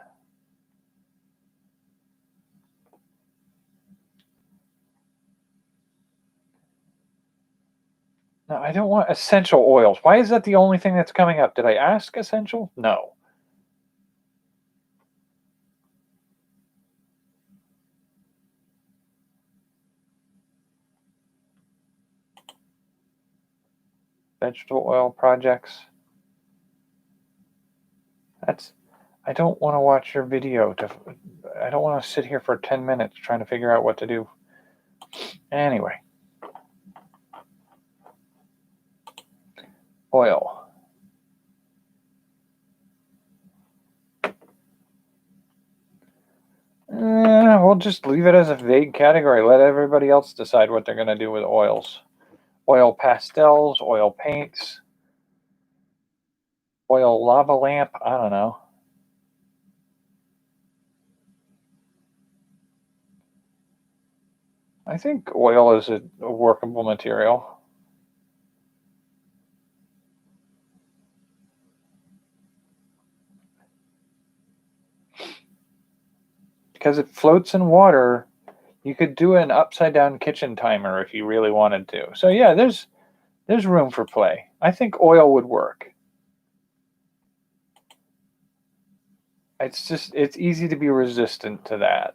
No, I don't want essential oils. Why is that the only thing that's coming up? Did I ask essential? No. Vegetable oil projects. I don't want to watch your video. I don't want to sit here for 10 minutes trying to figure out what to do. Anyway. Oil. We'll just leave it as a vague category. Let everybody else decide what they're going to do with oils. Oil pastels, oil paints, oil lava lamp. I don't know. I think oil is a workable material. Because it floats in water, you could do an upside down kitchen timer if you really wanted to. So yeah, there's room for play. I think oil would work. It's easy to be resistant to that.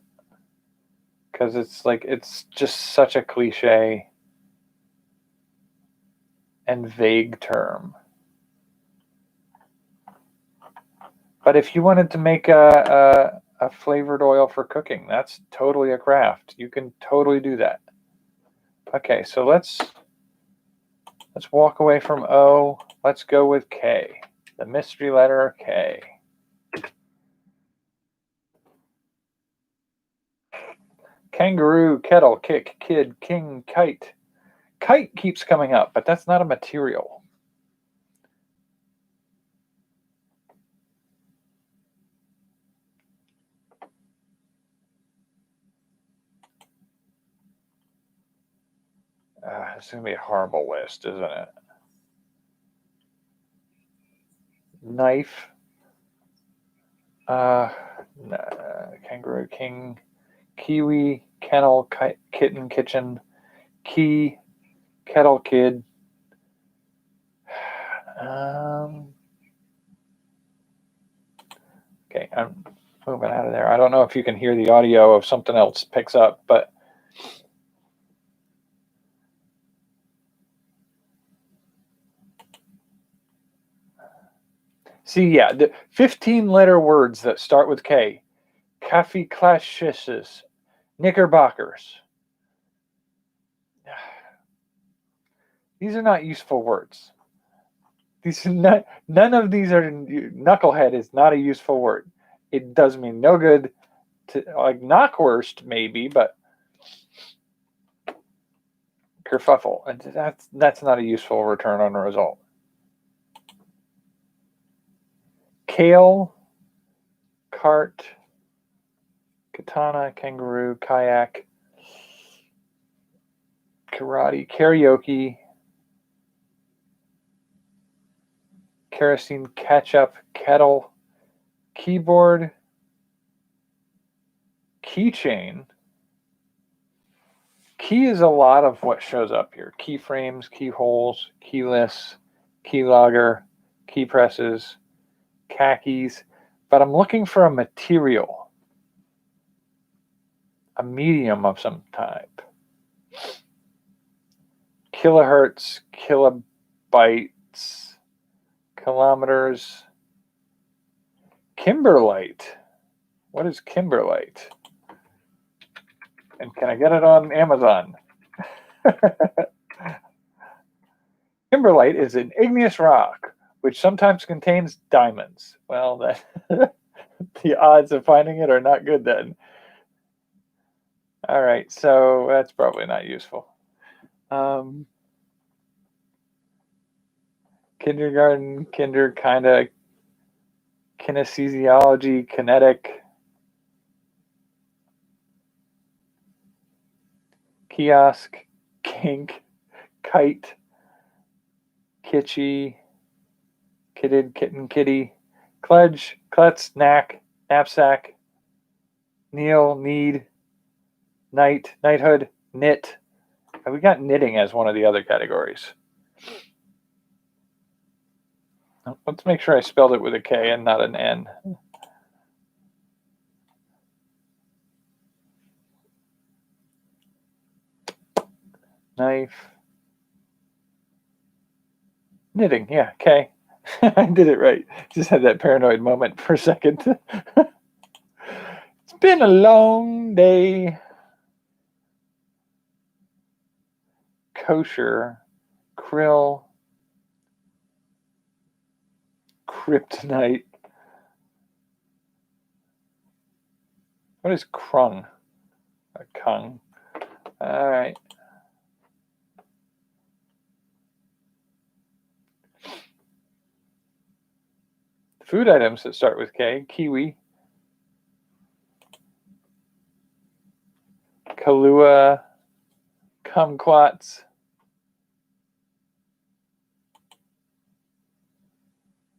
Because it's just such a cliche and vague term. But if you wanted to make a flavored oil for cooking, that's totally a craft. You can totally do that. Okay, so let's walk away from O. Let's go with K. The mystery letter K. Kangaroo, kettle, kick, kid, king, kite. Kite keeps coming up, but that's not a material. It's going to be a horrible list, isn't it? Knife. Kangaroo, king, kiwi, kennel, kitten, kitchen, key, kettle, kid. Okay, I'm moving out of there. I don't know if you can hear the audio of something else picks up, but see, yeah, the 15-letter words that start with K. Kaffee clashes, knickerbockers. These are not useful words. None of these are. Knucklehead is not a useful word. It does me no good. Like knockwurst maybe, but kerfuffle, and that's not a useful return on a result. Kale, cart, katana, kangaroo, kayak. karate, karaoke, kerosene, ketchup, kettle, keyboard, keychain. Key is a lot of what shows up here. Keyframes, keyholes, keyless, keylogger, key presses, khakis. But I'm looking for a material, a medium of some type. Kilohertz, kilobytes, kilometers. Kimberlite. What is kimberlite? And can I get it on Amazon? Kimberlite is an igneous rock which sometimes contains diamonds. Well, that the odds of finding it are not good then. All right, so that's probably not useful. Kindergarten, kinder, kind of, kinesiology, kinetic, kiosk, kink, kite, kitschy, kitted, kitten, kitty, kludge, klutz, knack, knapsack, kneel, need, night, knighthood, knit. We got knitting as one of the other categories. Let's make sure I spelled it with a K and not an N. Knife. Knitting, yeah, K. I did it right. Just had that paranoid moment for a second. It's been a long day. Kosher, krill, kryptonite. What is krung? A kung. All right. Food items that start with K. Kiwi, Kahlua, kumquats,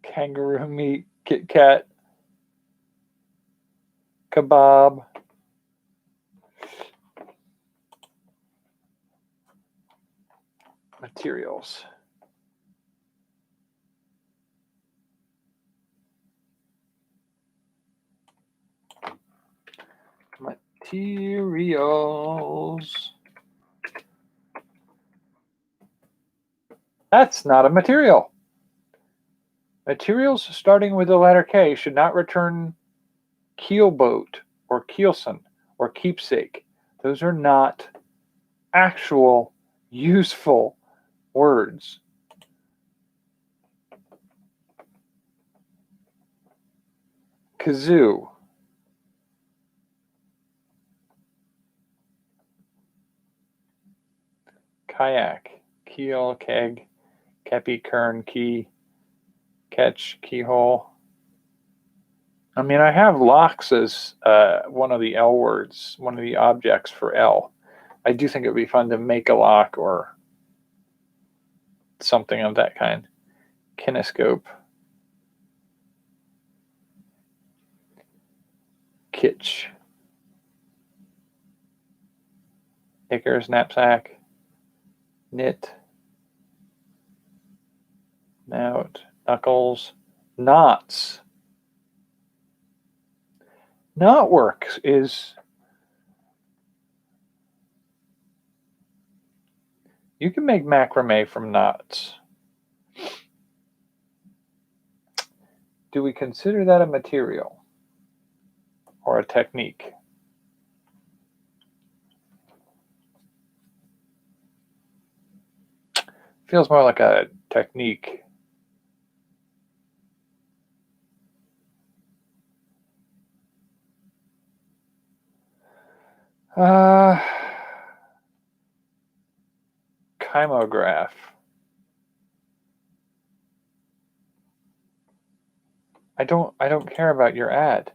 kangaroo meat, Kit Kat, kebab, materials. Materials. That's not a material. Materials starting with the letter K should not return keelboat or keelson or keepsake. Those are not actual useful words. Kazoo. Kayak. Keel, keg, kepi, kern, key, catch, keyhole. I mean, I have locks as one of the L words, one of the objects for L. I do think it would be fun to make a lock or something of that kind. Kinescope. Kitsch. Knickers, knapsack. Knit. Nout. Knuckles. Knots. Knotwork is... You can make macrame from knots. Do we consider that a material or a technique? Feels more like a technique. Chymograph. I don't care about your ad.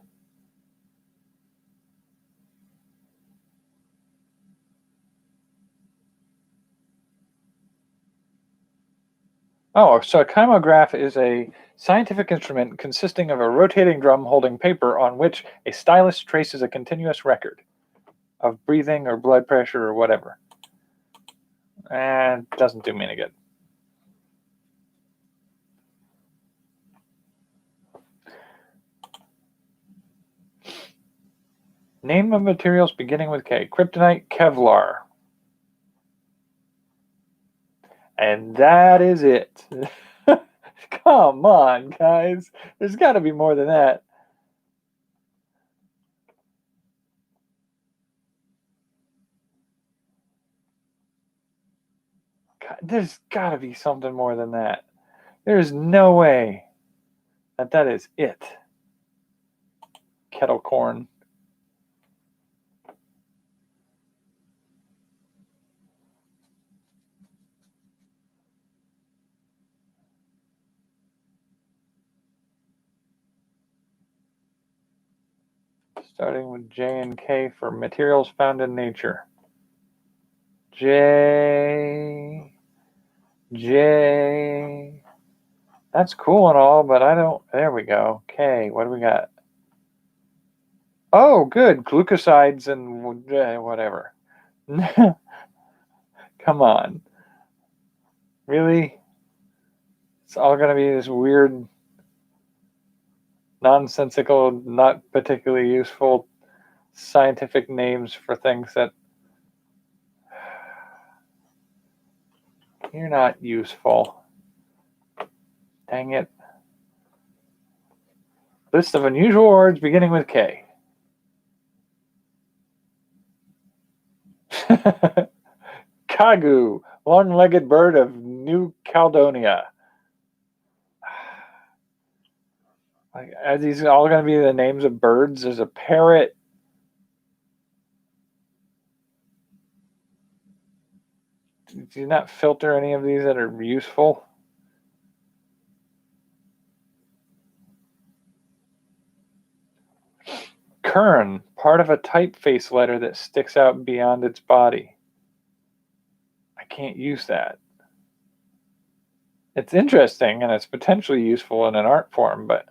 Oh, so a kymograph is a scientific instrument consisting of a rotating drum holding paper on which a stylus traces a continuous record of breathing or blood pressure or whatever. And doesn't do me any good. Name of materials beginning with K. Kryptonite, Kevlar. And that is it. Come on, guys. There's got to be more than that. God, there's got to be something more than that. There's no way that is it. Kettle corn. Starting with J and K for materials found in nature. J. That's cool and all, but I don't. There we go. K. What do we got? Oh, good. Glucosides and whatever. Come on. Really? It's all going to be this weird, nonsensical, not particularly useful scientific names for things that you're not useful. Dang it. List of unusual words beginning with K. Kagu, long-legged bird of New Caledonia. Like, are these all going to be the names of birds? There's a parrot. Do you not filter any of these that are useful? Kern, part of a typeface letter that sticks out beyond its body. I can't use that. It's interesting and it's potentially useful in an art form, but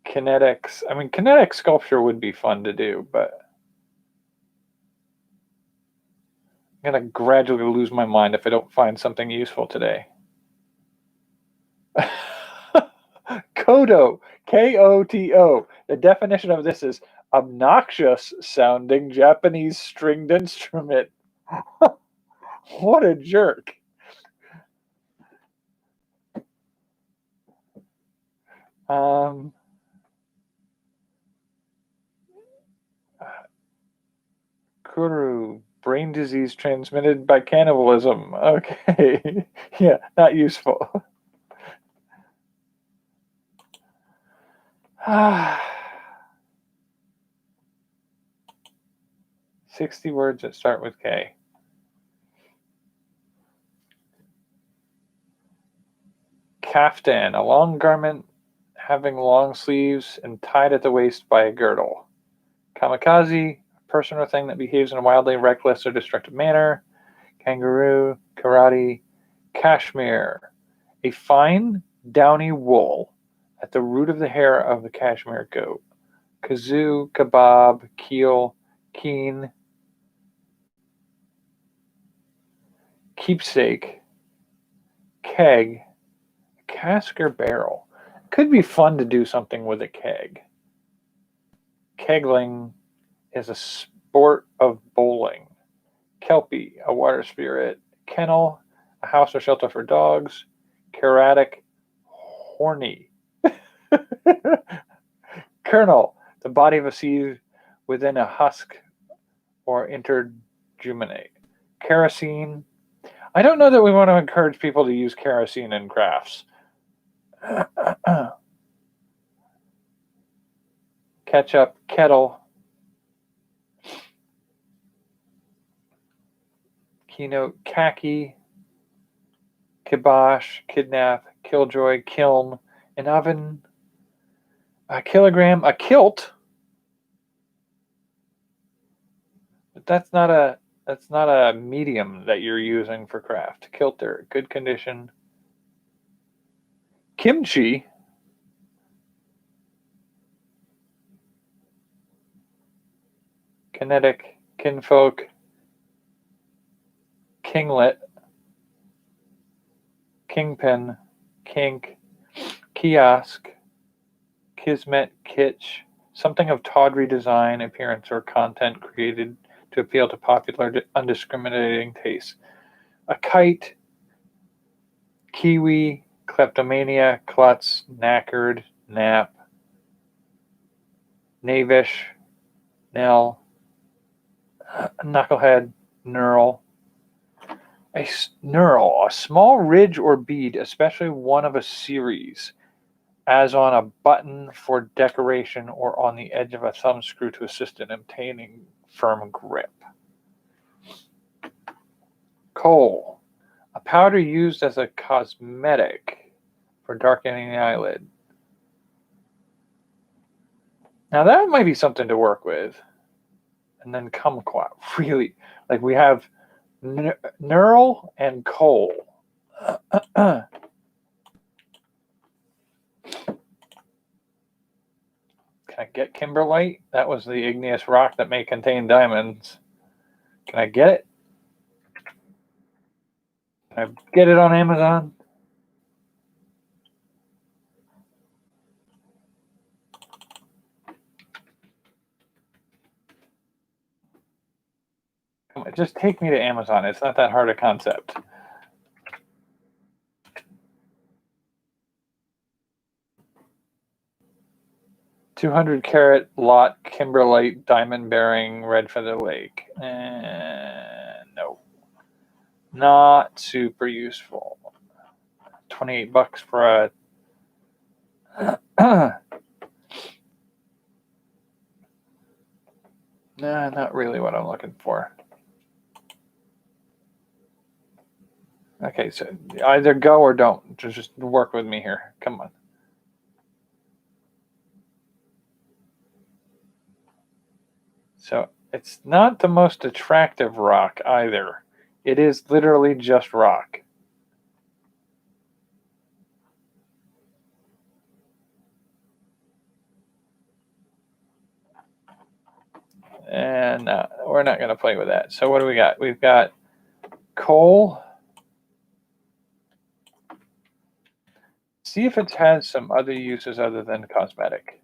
kinetics. I mean, kinetic sculpture would be fun to do, but I'm going to gradually lose my mind if I don't find something useful today. Koto, Koto. The definition of this is obnoxious sounding Japanese stringed instrument. What a jerk. Kuru, brain disease transmitted by cannibalism. Okay. Yeah, not useful. 60 words that start with K. Kaftan, a long garment having long sleeves and tied at the waist by a girdle. Kamikaze, a person or thing that behaves in a wildly reckless or destructive manner. Kangaroo, karate. Cashmere, a fine, downy wool at the root of the hair of the cashmere goat. Kazoo, kebab, keel, keen. Keepsake, keg, cask or barrel. Could be fun to do something with a keg. Kegling is a sport of bowling. Kelpie, a water spirit. Kennel, a house or shelter for dogs. Keratic, horny. Kernel, the body of a seed within a husk or interjuminate. Kerosene. I don't know that we want to encourage people to use kerosene in crafts. Ketchup, kettle. Keynote, khaki. Kibosh, kidnap, killjoy, kiln, an oven. A kilogram, a kilt. But that's not a medium that you're using for craft. Kilter, good condition. Kimchi. Kinetic, kinfolk, kinglet, kingpin, kink, kiosk, kismet, kitsch, something of tawdry design, appearance, or content created to appeal to popular, undiscriminating taste. A kite, kiwi, kleptomania, klutz, knackered, nap, knavish, knell, knucklehead, knurl. A knurl, a small ridge or bead, especially one of a series, as on a button for decoration or on the edge of a thumb screw to assist in obtaining firm grip. Kohl, a powder used as a cosmetic for darkening the eyelid. Now that might be something to work with. And then kumquat, really, like we have knurl and kohl. Can I get kimberlite? That was the igneous rock that may contain diamonds. Can I get it? Can I get it on Amazon? Just take me to Amazon. It's not that hard a concept. $200 lot kimberlite diamond bearing red feather lake. No, not super useful. $28 for a. Nah, not really what I'm looking for. Okay, so either go or don't. Just work with me here. Come on. So it's not the most attractive rock either. It is literally just rock. And we're not going to play with that. So what do we got? We've got coal. See if it has some other uses other than cosmetic.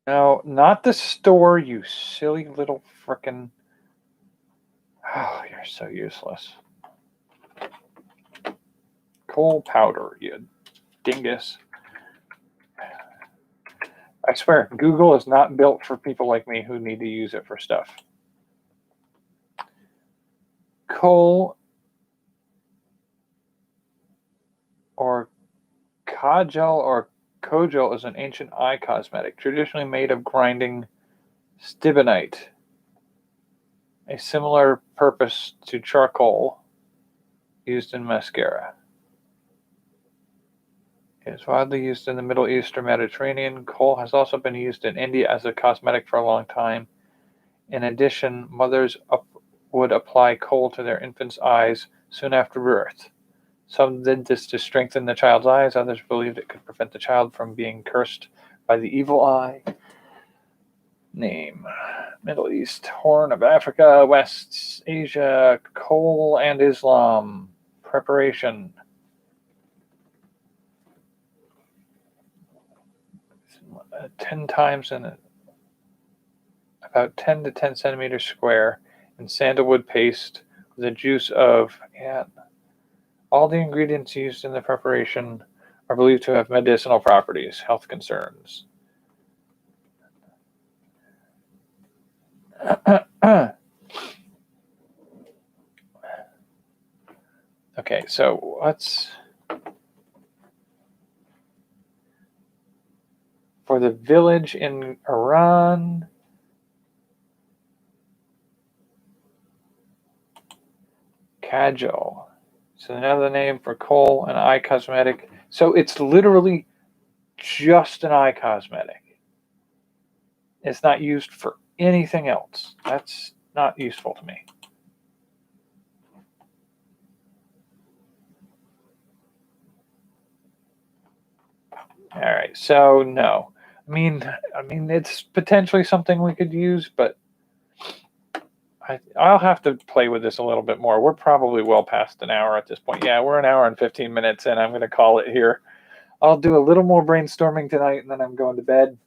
No, not the store, you silly little frickin'. Oh, you're so useless. Coal powder, you dingus. I swear, Google is not built for people like me who need to use it for stuff. Coal or kajal or kojal is an ancient eye cosmetic, traditionally made of grinding stibnite, a similar purpose to charcoal used in mascara. It is widely used in the Middle East or Mediterranean. Kohl has also been used in India as a cosmetic for a long time. In addition, mothers would apply kohl to their infants' eyes soon after birth. Some did this to strengthen the child's eyes. Others believed it could prevent the child from being cursed by the evil eye. Name: Middle East, Horn of Africa, West Asia, kohl and Islam. Preparation: 10 times in about 10 to 10 centimeters square in sandalwood paste with the juice of all the ingredients used in the preparation are believed to have medicinal properties, health concerns. Okay, so let's, for the village in Iran, kajal. So another name for kohl, an eye cosmetic. So it's literally just an eye cosmetic. It's not used for anything else. That's not useful to me. All right, so no. I mean, it's potentially something we could use, but I'll have to play with this a little bit more. We're probably well past an hour at this point. Yeah, we're an hour and 15 minutes in. I'm going to call it here. I'll do a little more brainstorming tonight, and then I'm going to bed.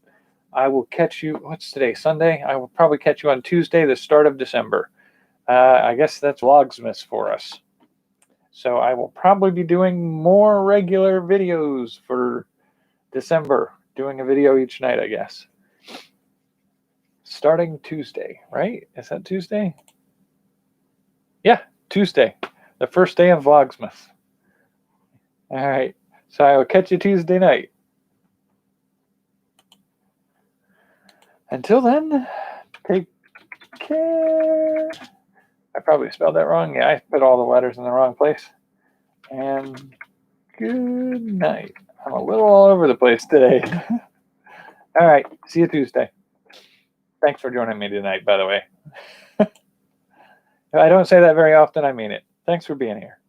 I will catch you. What's today? Sunday? I will probably catch you on Tuesday, the start of December. I guess that's Vlogmas for us. So I will probably be doing more regular videos for December, doing a video each night, I guess. Starting Tuesday, right? Is that Tuesday? Yeah, Tuesday, the first day of Vlogmas. All right, so I will catch you Tuesday night. Until then, take care. I probably spelled that wrong. Yeah, I put all the letters in the wrong place. And good night. I'm a little all over the place today. All right, see you Tuesday. Thanks for joining me tonight, by the way. If I don't say that very often, I mean it. Thanks for being here.